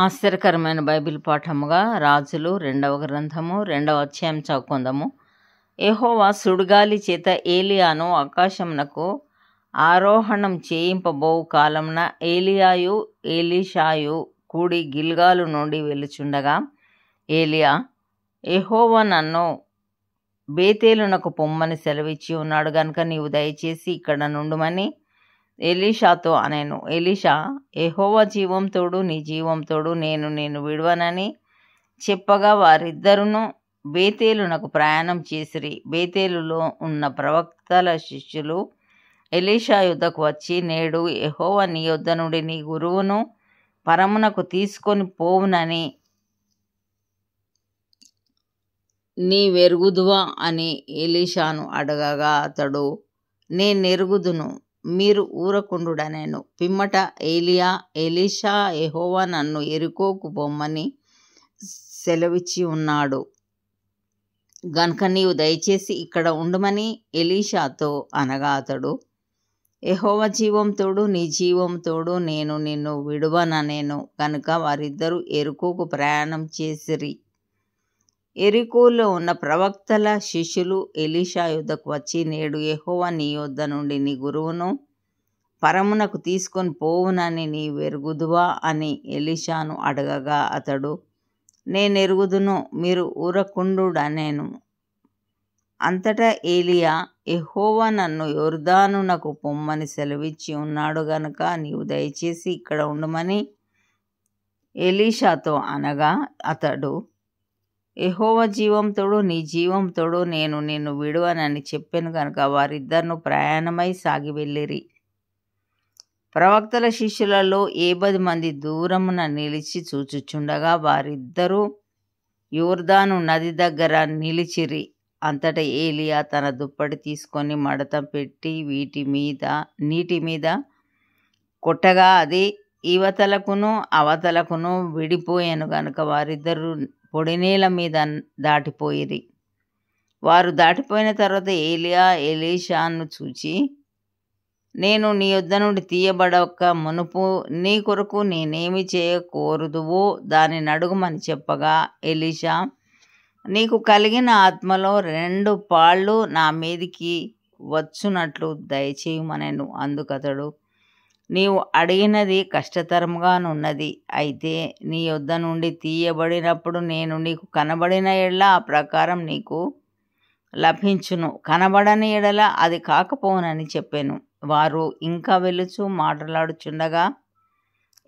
ఆశ్చర్యకరమైన బైబిల్ పాఠముగా రాజులు 2వ గ్రంథము 2వ అధ్యాయం చదువుకుందాము. యెహోవా సుడిగాలి చేత ఏలియాను ఆకాశమునకు ఆరోహణం చేయింపబోవు కాలమున ఏలియాయు ఎలీషాయు కూడి గిల్గాలు నుండి వెలుచుండగా ఏలియా, యెహోవా నన్ను బేతేలునకు పొమ్మని సెలవిచ్చి ఉన్నాడు గనుక నీవు దయచేసి ఇక్కడ నుండుమని ఎలీషాతో అనెను. ఎలీషా, యెహోవా జీవం తోడు నీ జీవం తోడు నేను విడువనని చెప్పగా వారిద్దరును బేతేలునకు ప్రయాణం చేసిరి. బేతేలులో ఉన్న ప్రవక్తల శిష్యులు ఎలీషా యుద్ధకు వచ్చి, నేడు యెహోవా నీ యొద్ద నుండి నీ గురువును పరమునకు తీసుకొని పోవునని నీవెరుగుదువా అని ఎలీషాను అడగగా అతడు, నేనెరుగుదును, మీరు ఊరకుండుడనెను. పిమ్మట ఏలియా, ఎలీషా, యెహోవా నన్ను యెరికోకు పొమ్మని సెలవిచ్చి ఉన్నాడు గనుక నీవు దయచేసి ఇక్కడ ఉండుమని ఎలీషాతో అనగా అతడు, యెహోవా జీవం తోడు నీ జీవం తోడు నేను నిన్ను విడువననేను. కనుక వారిద్దరూ యెరికోకు ప్రయాణం చేసిరి. యెరికోలో ఉన్న ప్రవక్తల శిష్యులు ఎలీషా యుద్ధకు వచ్చి, నేడు యెహోవా నీ యొద్ద నుండి నీ గురువును పరమునకు తీసుకొని పోవునని నీవెరుగుదువా అని ఎలీషాను అడగగా అతడు, నేనెరుగుదును, మీరు ఊరకుండుడనెను. అంతటా ఏలియా, యెహోవా నన్ను యొర్దానునకు పొమ్మని సెలవిచ్చి ఉన్నాడు గనుక నీవు దయచేసి ఇక్కడ ఉండమని ఎలీషాతో అనగా అతడు, యెహోవా జీవం తోడు నీ జీవం తోడు నేను నిన్ను విడువనని చెప్పాను గనుక వారిద్దరును ప్రయాణమై సాగి వెళ్ళిరి. ప్రవక్తల శిష్యులలో 70 మంది దూరమున నిలిచి చూచుచుండగా వారిద్దరూ యోర్దాను నది దగ్గర నిలిచిరి. అంతటా ఏలియా తన దుప్పటి తీసుకొని మడత పెట్టి నీటి మీద కొట్టగా అది ఇవతలకును అవతలకును విడిపోయాను గనుక వారిద్దరూ పొడినేల మీద దాటిపోయిరి. వారు దాటిపోయిన తర్వాత ఏలియా ఎలీషాను చూచి, నేను నీ యొద్ద నుండి తీయబడక మునుపు నీ కొరకు నేనేమి చేయకోరుదువో దానిని అడుగుమని చెప్పగా ఎలీషా, నీకు కలిగిన ఆత్మలో 2 పాళ్ళు నా మీదికి వచ్చునట్లు దయచేయమనెను. అందుకతడు, నీవు అడిగినది కష్టతరముగానున్నది. అయితే నీ యొద్ద నుండి తీయబడినప్పుడు నేను నీకు కనబడిన ఎడల ఆ ప్రకారం నీకు లభించును, కనబడని ఎడల అది కాకపోనని చెప్పాను. వారు ఇంకా వెలుచు మాట్లాడుచుండగా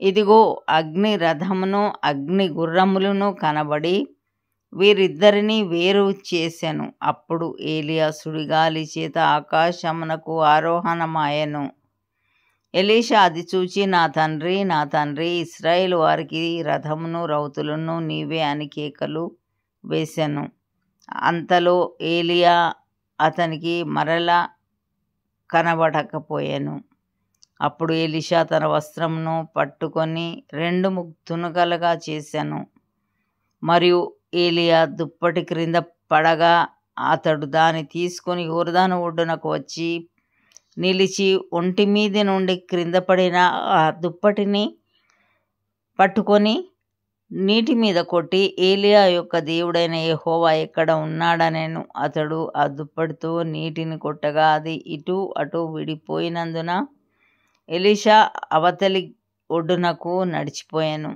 ఇదిగో అగ్ని రథమును అగ్ని గుర్రములను కనబడి వీరిద్దరిని వేరు చేసెను. అప్పుడు ఏలియా సుడిగాలి చేత ఆకాశమునకు ఆరోహణమాయెను. ఎలీషా అది చూచి, నా తండ్రి ఇశ్రాయేలు వారికి రథమును రౌతులను నీవే అని కేకలు వేసెను. అంతలో ఏలియా అతనికి మరలా కనబడకపోయాను. అప్పుడు ఎలీషా తన వస్త్రమును పట్టుకొని 2 తునకలుగా చేశాను. మరియు ఏలియా దుప్పటి క్రింద పడగా అతడు దాన్ని తీసుకొని యోర్దాను ఒడ్డునకు వచ్చి నిలిచి ఒంటి మీద నుండి క్రింద పడిన ఆ దుప్పటిని పట్టుకొని నీటి మీద కొట్టి, ఏలియా యొక్క దేవుడైన యెహోవా ఎక్కడ ఉన్నాడనెను. అతడు ఆ దుప్పటితో నీటిని కొట్టగా అది ఇటు అటు విడిపోయినందున ఎలీషా అవతలి ఒడ్డునకు నడిచిపోయాను.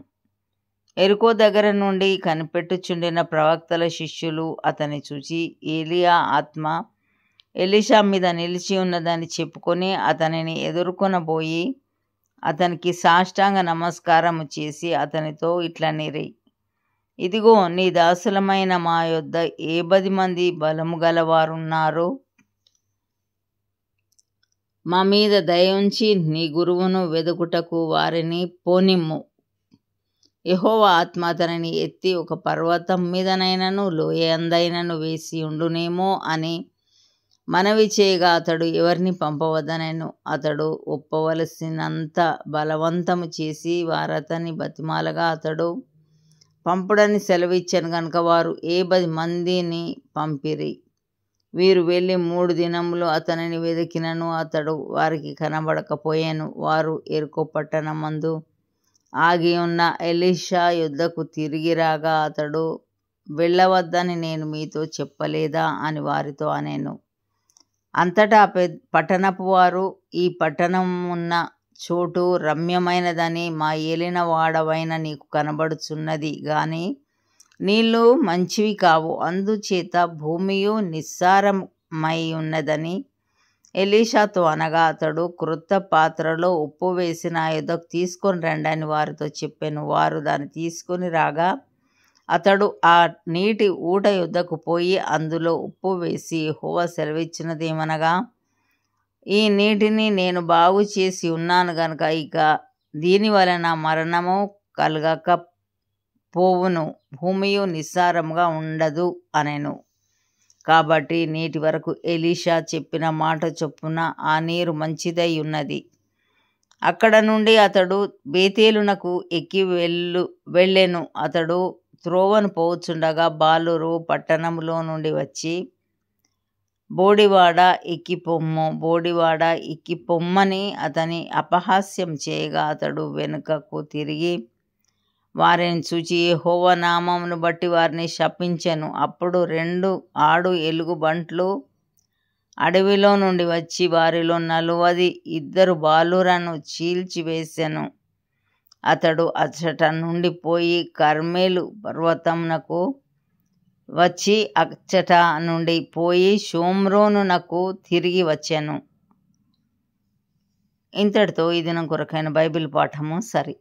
యెరికో దగ్గర నుండి కనిపెట్టుచుండిన ప్రవక్తల శిష్యులు అతన్ని చూచి, ఏలియా ఆత్మ ఎలీషా మీద నిలిచి ఉన్నదని చెప్పుకొని అతనిని ఎదుర్కొనబోయి అతనికి సాష్టాంగ నమస్కారము చేసి అతనితో ఇట్లనిరి, ఇదిగో నీ దాసులమైన మా యొద్ద 70 మంది బలము గలవారున్నారు. మా మీద దయ ఉంచి నీ గురువును వెదుకుటకు వారిని పోనిమ్ము. యెహోవా ఆత్మ అతనిని ఎత్తి ఒక పర్వతం మీదనైనను లోయ అందైనను వేసి ఉండునేమో అని మనవి చేయగా అతడు ఎవరిని పంపవద్దనెను. అతడు ఒప్పవలసినంత బలవంతము చేసి వారతని బతిమాలగా అతడు పంపుడని సెలవిచ్చాను గనుక వారు 70 మందిని పంపిరి. వీరు వెళ్ళి 3 దినములు అతనిని వెదికినను అతడు వారికి కనబడకపోయాను. వారు యెరికో పట్టణమందు ఆగి ఉన్న ఎలీషా యొద్దకు తిరిగి రాగా అతడు, వెళ్ళవద్దని నేను మీతో చెప్పలేదా అని వారితో అనెను. అంతటా పట్టణపు వారు, ఈ పట్టణం ఉన్న చోటు రమ్యమైనదని మా ఏలిన వాడవైన నీకు కనబడుచున్నది గాని నీళ్లు మంచివి కావు, అందుచేత భూమియు నిస్సారమై ఉన్నదని ఎలీషాతో అనగా అతడు, క్రొత్త పాత్రలో ఉప్పు వేసి నా యొద్దకు తీసుకొని రండి అని వారితో చెప్పాను. వారు దాన్ని తీసుకొని రాగా అతడు ఆ నీటి ఊట యొద్దకు పోయి అందులో ఉప్పు వేసి, యెహోవా సెలవిచ్చినదేమనగా, ఈ నీటిని నేను బాగు చేసి ఉన్నాను గనుక ఇక దీని వలన మరణము కలగక పోవును, భూమియు నిస్సారముగా ఉండదు అనెను. కాబట్టి నేటి వరకు ఎలీషా చెప్పిన మాట చొప్పున ఆ నీరు మంచిదై ఉన్నది. అక్కడ నుండి అతడు బేతేలునకు ఎక్కి వెళ్ళెను. అతడు త్రోవను పోవుచుండగా బాలురు పట్టణంలో నుండి వచ్చి, బోడివాడ ఎక్కి పొమ్మని అతని అపహాస్యం చేయగా అతడు వెనుకకు తిరిగి వారిని చూచి యెహోవా నామమును బట్టి వారిని శపించెను. అప్పుడు 2 ఆడు ఎలుగుబంట్లు అడవిలో నుండి వచ్చి వారిలో 42 బాలురను చీల్చివేసెను. అతడు అచ్చట నుండి పోయి కర్మెలు పర్వతమునకు వచ్చి అచ్చట నుండి పోయి షోమ్రోనునకు తిరిగి వచ్చెను. ఇంతటితో ఈ దినం కొరకైన బైబిల్ పాఠము సరి.